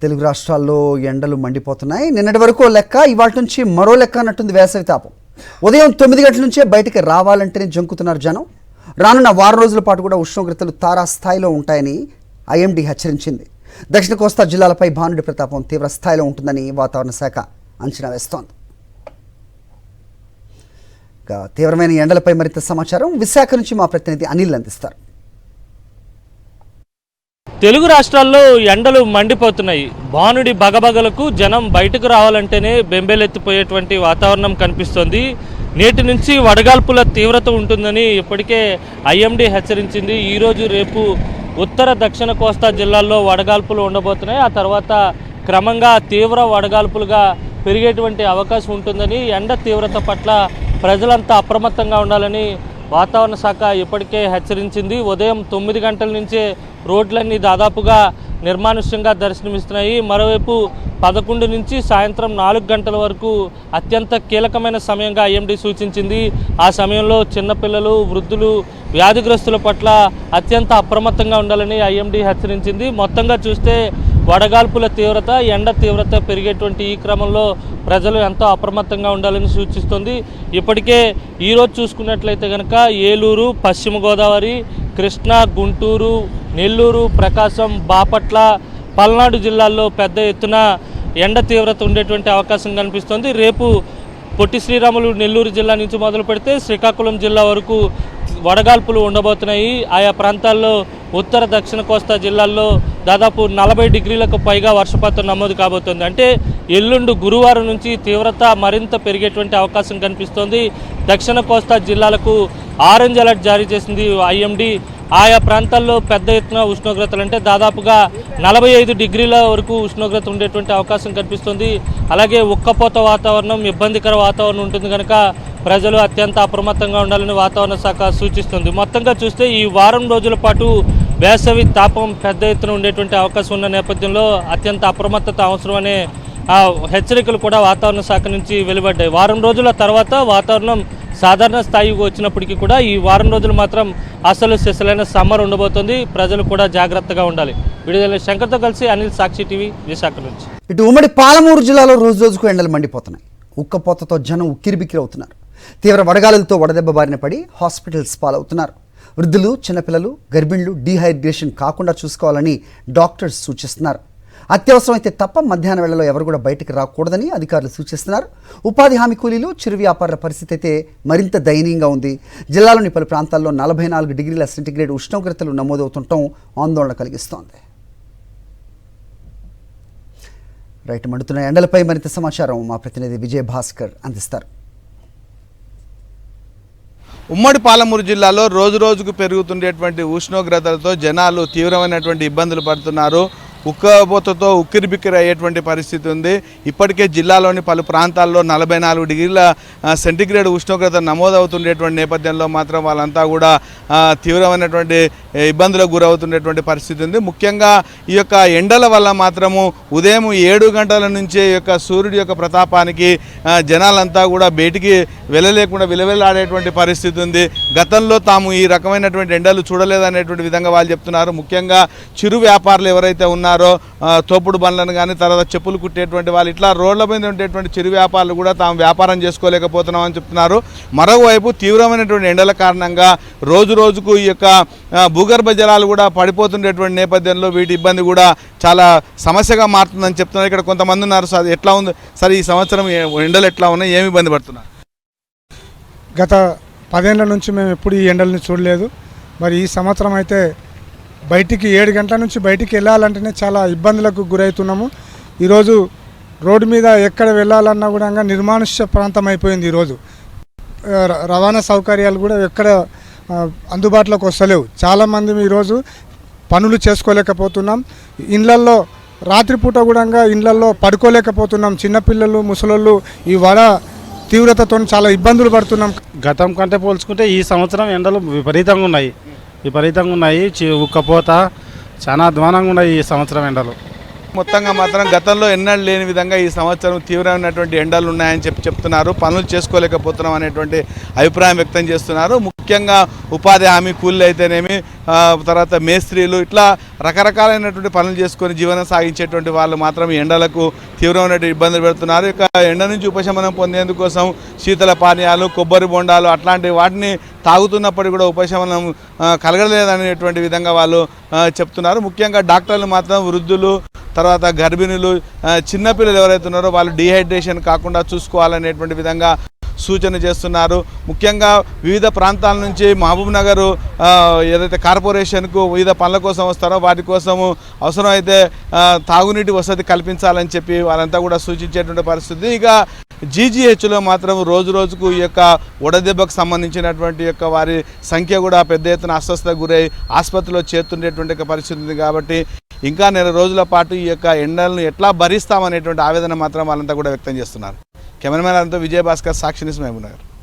తెలుగు రాష్ట్రాల్లో ఎండలు మండిపోతున్నాయి. నిన్నటి వరకు లెక్క, ఇవాళ నుంచి మరో లెక్క అన్నట్టుంది వేసవి తాపం. ఉదయం 9 గంటల నుంచే బయటికి రావాలంటేనే జంకుతున్నారు జనం. రానున్న వారం రోజుల పాటు కూడా ఉష్ణోగ్రతలు తారాస్థాయిలో ఉంటాయని ఐఎండీ హెచ్చరించింది. దక్షిణ కోస్తా జిల్లాలపై భానుడి ప్రతాపం తీవ్ర స్థాయిలో ఉంటుందని వాతావరణ శాఖ అంచనా వేస్తోంది. తీవ్రమైన ఎండలపై మరింత సమాచారం విశాఖ నుంచి మా ప్రతినిధి అనిల్ అందిస్తారు. తెలుగు రాష్ట్రాల్లో ఎండలు మండిపోతున్నాయి. భానుడి బగబగలకు జనం బయటకు రావాలంటేనే బెంబేలెత్తిపోయేటువంటి వాతావరణం కనిపిస్తోంది. నేటి నుంచి వడగాల్పుల తీవ్రత ఉంటుందని ఇప్పటికే ఐఎండీ హెచ్చరించింది. ఈరోజు రేపు ఉత్తర దక్షిణ కోస్తా జిల్లాల్లో వడగాల్పులు ఉండబోతున్నాయి. ఆ తర్వాత క్రమంగా తీవ్ర వడగాల్పులుగా పెరిగేటువంటి అవకాశం ఉంటుందని, ఎండ తీవ్రత పట్ల ప్రజలంతా అప్రమత్తంగా ఉండాలని వాతావరణ శాఖ ఇప్పటికే హెచ్చరించింది. ఉదయం 9 గంటల నుంచే రోడ్లన్నీ దాదాపుగా నిర్మానుష్యంగా దర్శనమిస్తున్నాయి. మరోవైపు 11 నుంచి సాయంత్రం 4 గంటల వరకు అత్యంత కీలకమైన సమయంగా ఐఎండీ సూచించింది. ఆ సమయంలో చిన్నపిల్లలు, వృద్ధులు, వ్యాధిగ్రస్తుల పట్ల అత్యంత అప్రమత్తంగా ఉండాలని ఐఎండీ హెచ్చరించింది. మొత్తంగా చూస్తే వడగాల్పుల తీవ్రత, ఎండ తీవ్రత పెరిగేటువంటి ఈ క్రమంలో ప్రజలు ఎంతో అప్రమత్తంగా ఉండాలని సూచిస్తుంది. ఇప్పటికే ఈరోజు చూసుకున్నట్లయితే కనుక ఏలూరు, పశ్చిమ గోదావరి, కృష్ణా, గుంటూరు, నెల్లూరు, ప్రకాశం, బాపట్ల, పల్నాడు జిల్లాల్లో పెద్ద ఎత్తున ఎండ తీవ్రత ఉండేటువంటి అవకాశం కనిపిస్తుంది. రేపు పొట్టి శ్రీరాములు నెల్లూరు జిల్లా నుంచి మొదలు పెడితే శ్రీకాకుళం జిల్లా వరకు వడగాల్పులు ఉండబోతున్నాయి. ఆయా ప్రాంతాల్లో ఉత్తర దక్షిణ కోస్తా జిల్లాల్లో దాదాపు 40 డిగ్రీలకు పైగా వర్షపాతం నమోదు కాబోతుంది. అంటే ఎల్లుండి గురువారం నుంచి తీవ్రత మరింత పెరిగేటువంటి అవకాశం కనిపిస్తోంది. దక్షిణ కోస్తా జిల్లాలకు ఆరెంజ్ అలర్ట్ జారీ చేసింది ఐఎండీ. ఆయా ప్రాంతాల్లో పెద్ద ఎత్తున ఉష్ణోగ్రతలు అంటే దాదాపుగా 45 డిగ్రీల వరకు ఉష్ణోగ్రత ఉండేటువంటి అవకాశం కనిపిస్తుంది. అలాగే ఉక్కపోత వాతావరణం, ఇబ్బందికర వాతావరణం ఉంటుంది కనుక ప్రజలు అత్యంత అప్రమత్తంగా ఉండాలని వాతావరణ శాఖ సూచిస్తుంది. మొత్తంగా చూస్తే ఈ వారం రోజుల పాటు వేసవి తాపం పెద్ద ఎత్తున ఉండేటువంటి అవకాశం ఉన్న నేపథ్యంలో అత్యంత అప్రమత్తత అవసరమనే హెచ్చరికలు కూడా వాతావరణ శాఖ నుంచి వెలువడ్డాయి. వారం రోజుల తర్వాత వాతావరణం సాధారణ స్థాయికి వచ్చినప్పటికీ కూడా ఈ వారం రోజులు మాత్రం అసలు సిసలైన సమ్మర్ ఉండబోతుంది. ప్రజలు కూడా జాగ్రత్తగా ఉండాలి. విడుదల శంకర్తో కలిసి అనిల్, సాక్షి టీవీ, విశాఖ నుంచి. ఇటు ఉమ్మడి పాలమూరు జిల్లాలో రోజు రోజుకు ఎండలు మండిపోతున్నాయి. ఉక్కపోతతో జనం ఉక్కిరిబిక్కిరి అవుతున్నారు. తీవ్ర వడగాలులతో వడదెబ్బ బారిన పడి హాస్పిటల్స్ పాలవుతున్నారు. వృద్ధులు, చిన్నపిల్లలు, గర్భిణులు డీహైడ్రేషన్ కాకుండా చూసుకోవాలని డాక్టర్స్ సూచిస్తున్నారు. అత్యవసరమైతే తప్ప మధ్యాహ్న వేళలో ఎవరు కూడా బయటకు రాకూడదని అధికారులు సూచిస్తున్నారు. ఉపాధి హామీ కూలీలు, చిరు వ్యాపారుల పరిస్థితి అయితే మరింత దయనీయంగా ఉంది. జిల్లాలోని పలు ప్రాంతాల్లో 44 డిగ్రీల సెంటీగ్రేడ్ ఉష్ణోగ్రతలు నమోదవుతుండటం ఆందోళన కలిగిస్తోంది. రైట్, మండుతున్న ఎండలపై మరింత సమాచారం మా ప్రతినిధి విజయ్ భాస్కర్ అందిస్తారు. ఉమ్మడి పాలమూరు జిల్లాలో రోజు రోజుకు పెరుగుతుండేటువంటి ఉష్ణోగ్రతలతో జనాలు తీవ్రమైనటువంటి ఇబ్బందులు పడుతున్నారు. ఉక్కపోతతో ఉక్కిరిబిక్కిరి అయ్యేటువంటి పరిస్థితి ఉంది. ఇప్పటికే జిల్లాలోని పలు ప్రాంతాల్లో 44 డిగ్రీల సెంటీగ్రేడ్ ఉష్ణోగ్రత నమోదవుతుండేటువంటి నేపథ్యంలో మాత్రం వాళ్ళంతా కూడా తీవ్రమైనటువంటి ఇబ్బందులకు గురవుతుండేటువంటి పరిస్థితి ఉంది. ముఖ్యంగా ఈ యొక్క ఎండల వల్ల మాత్రము ఉదయం 7 గంటల నుంచే ఈ యొక్క సూర్యుడి యొక్క ప్రతాపానికి జనాలంతా కూడా బయటికి వెళ్ళలేకుండా విలవిల్లాడేటువంటి పరిస్థితి ఉంది. గతంలో తాము ఈ రకమైనటువంటి ఎండలు చూడలేదనేటువంటి విధంగా వాళ్ళు చెప్తున్నారు. ముఖ్యంగా చిరు వ్యాపారులు ఎవరైతే ఉన్నారో, తోపుడు బండ్లను కానీ, తర్వాత చెప్పులు కుట్టేటువంటి వాళ్ళు, ఇట్లా రోడ్ల మీద ఉండేటువంటి చిరు వ్యాపారులు కూడా తాము వ్యాపారం చేసుకోలేకపోతున్నామని చెప్తున్నారు. మరోవైపు తీవ్రమైనటువంటి ఎండల కారణంగా రోజు రోజుకు ఈ యొక్క భూగర్భ జలాలు కూడా పడిపోతుండేటువంటి నేపథ్యంలో వీటి ఇబ్బంది కూడా చాలా సమస్యగా మారుతుందని చెప్తున్నారు. ఇక్కడ కొంతమంది ఉన్నారు. సార్, ఎట్లా ఉంది సార్ ఈ సంవత్సరం ఎండలు ఎట్లా ఉన్నాయి, ఏమి ఇబ్బంది పడుతున్నారు? గత 10 ఏళ్ల నుంచి మేము ఎప్పుడు ఈ ఎండల్ని చూడలేదు. మరి ఈ సంవత్సరం అయితే బయటికి 7 గంటల నుంచి బయటికి వెళ్ళాలంటేనే చాలా ఇబ్బందులకు గురవుతున్నాము. ఈరోజు రోడ్డు మీద ఎక్కడ వెళ్ళాలన్నా కూడా నిర్మానుష్య ప్రాంతం అయిపోయింది. ఈరోజు రవాణా సౌకర్యాలు కూడా ఎక్కడ అందుబాటులోకి వస్తలేవు. చాలామంది ఈరోజు పనులు చేసుకోలేకపోతున్నాం. ఇళ్లల్లో రాత్రిపూట కూడా ఇళ్లల్లో పడుకోలేకపోతున్నాం. చిన్నపిల్లలు, ముసలోళ్ళు ఈ వడ తీవ్రతతో చాలా ఇబ్బందులు పడుతున్నాం. గతం కంటే పోల్చుకుంటే ఈ సంవత్సరం ఎండలు విపరీతంగా ఉన్నాయి. ఉక్కపోత చాలా అధ్వానంగా ఉన్నాయి ఈ సంవత్సరం ఎండలు. మొత్తంగా మాత్రం గతంలో ఎన్నడూ లేని విధంగా ఈ సంవత్సరం తీవ్రమైనటువంటి ఎండలు ఉన్నాయని చెప్తున్నారు. పనులు చేసుకోలేకపోతున్నాం అనేటువంటి అభిప్రాయం వ్యక్తం చేస్తున్నారు. ముఖ్యంగా ఉపాధి హామీ కూలీలు అయితేనేమి, తర్వాత మేస్త్రీలు, ఇట్లా రకరకాలైనటువంటి పనులు చేసుకొని జీవనం సాగించేటువంటి వాళ్ళు మాత్రం ఈ ఎండలకు తీవ్రమైనటువంటి ఇబ్బందులు పెడుతున్నారు. ఇక ఎండ నుంచి ఉపశమనం పొందేందుకోసం శీతల పానీయాలు, కొబ్బరి బొండాలు అట్లాంటి వాటిని తాగుతున్నప్పటికీ కూడా ఉపశమనం కలగలేదనేటువంటి విధంగా వాళ్ళు చెప్తున్నారు. ముఖ్యంగా డాక్టర్లు మాత్రం వృద్ధులు, తర్వాత గర్భిణులు, చిన్నపిల్లలు ఎవరైతే ఉన్నారో వాళ్ళు డీహైడ్రేషన్ కాకుండా చూసుకోవాలనేటువంటి విధంగా సూచన చేస్తున్నారు. ముఖ్యంగా వివిధ ప్రాంతాల నుంచి మహబూబ్ నగర్ ఏదైతే కార్పొరేషన్కు వివిధ పనుల కోసం వస్తారో వాటి కోసము అవసరమైతే తాగునీటి వసతి కల్పించాలని చెప్పి వాళ్ళంతా కూడా సూచించేటువంటి పరిస్థితి. ఇక జీజీహెచ్లో మాత్రం రోజు రోజుకు ఈ యొక్క వడదెబ్బకు సంబంధించినటువంటి యొక్క వారి సంఖ్య కూడా పెద్ద ఎత్తున అస్వస్థతకు గురై ఆసుపత్రిలో చేరుతుండేటువంటి పరిస్థితి ఉంది. కాబట్టి ఇంకా నెల రోజుల పాటు ఈ యొక్క ఎండలను ఎట్లా భరిస్తామనేటువంటి ఆవేదన మాత్రం వాళ్ళంతా కూడా వ్యక్తం చేస్తున్నారు. కెమెరామెన్ అంతా విజయభాస్కర్, సాక్షి న్యూస్, మహబూబ్ నగర్.